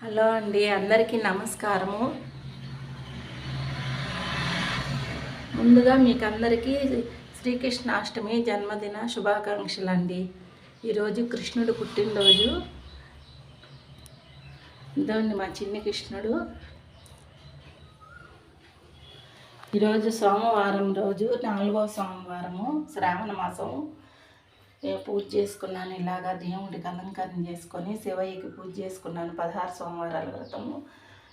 Hello అండి, అందరికీ నమస్కారము. ముందుగా మీకు అందరికీ శ్రీకృష్ణాష్టమి జన్మదిన శుభాకాంక్షలు అండి. ఈరోజు కృష్ణుడు పుట్టినరోజు. ఇదండి మా చిన్ని కృష్ణుడు. ఈరోజు సోమవారం రోజు, 4వ సోమవారము, శ్రావణ మాసం. పూజ చేసుకున్నాను. ఇలాగా దేవుడికి అలంకరణ చేసుకొని శివయ్యకి పూజ చేసుకున్నాను. 16 సోమవారాల వ్రతము.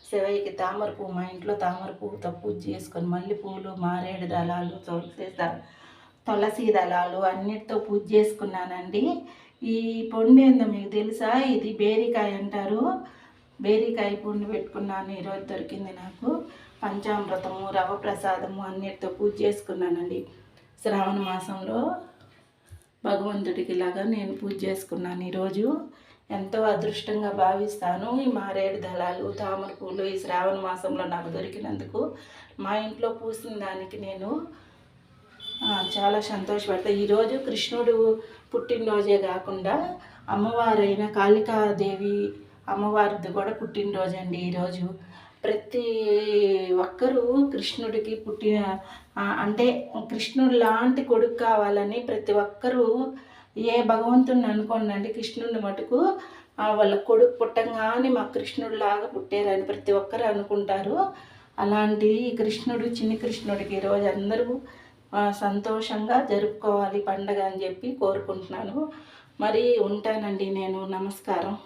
శివయ్యకి తామర పువ్వు, మా ఇంట్లో తామర పువ్వుతో పూజ చేసుకొని మల్లెపూలు, మారేడు దళాలు, తులసి దళాలు అన్నిటితో పూజ చేసుకున్నానండి. ఈ పొండు ఏందో మీకు తెలుసా? ఇది బేరికాయ అంటారు. బేరికాయ పొండు పెట్టుకున్నాను. ఈరోజు దొరికింది నాకు. పంచామృతము, రవ ప్రసాదము అన్నిటితో పూజ చేసుకున్నానండి. శ్రావణ మాసంలో భగవంతుడికి ఇలాగా నేను పూజ చేసుకున్నాను. ఈరోజు ఎంతో అదృష్టంగా భావిస్తాను. ఈ మారేడు దళాలు, తామర పూలు ఈ శ్రావణ మాసంలో నాకు దొరికినందుకు, మా ఇంట్లో పూసిన దానికి నేను చాలా సంతోషపడతాను. ఈరోజు కృష్ణుడు పుట్టినరోజే కాకుండా అమ్మవారైన కాళికాదేవి అమ్మవారిది కూడా పుట్టినరోజు అండి ఈరోజు. ప్రతి ఒక్కరూ కృష్ణుడికి అంటే కృష్ణుడు లాంటి కొడుకు కావాలని ప్రతి ఒక్కరూ ఏ భగవంతుని అనుకోండి, కృష్ణుడిని మటుకు వాళ్ళ కొడుకు పుట్టంగానే మా కృష్ణుడిలాగా పుట్టారని ప్రతి ఒక్కరు అనుకుంటారు. అలాంటి కృష్ణుడు, చిన్ని కృష్ణుడికి ఈరోజు అందరూ సంతోషంగా జరుపుకోవాలి పండగ అని చెప్పి కోరుకుంటున్నాను. మరి ఉంటానండి నేను. నమస్కారం.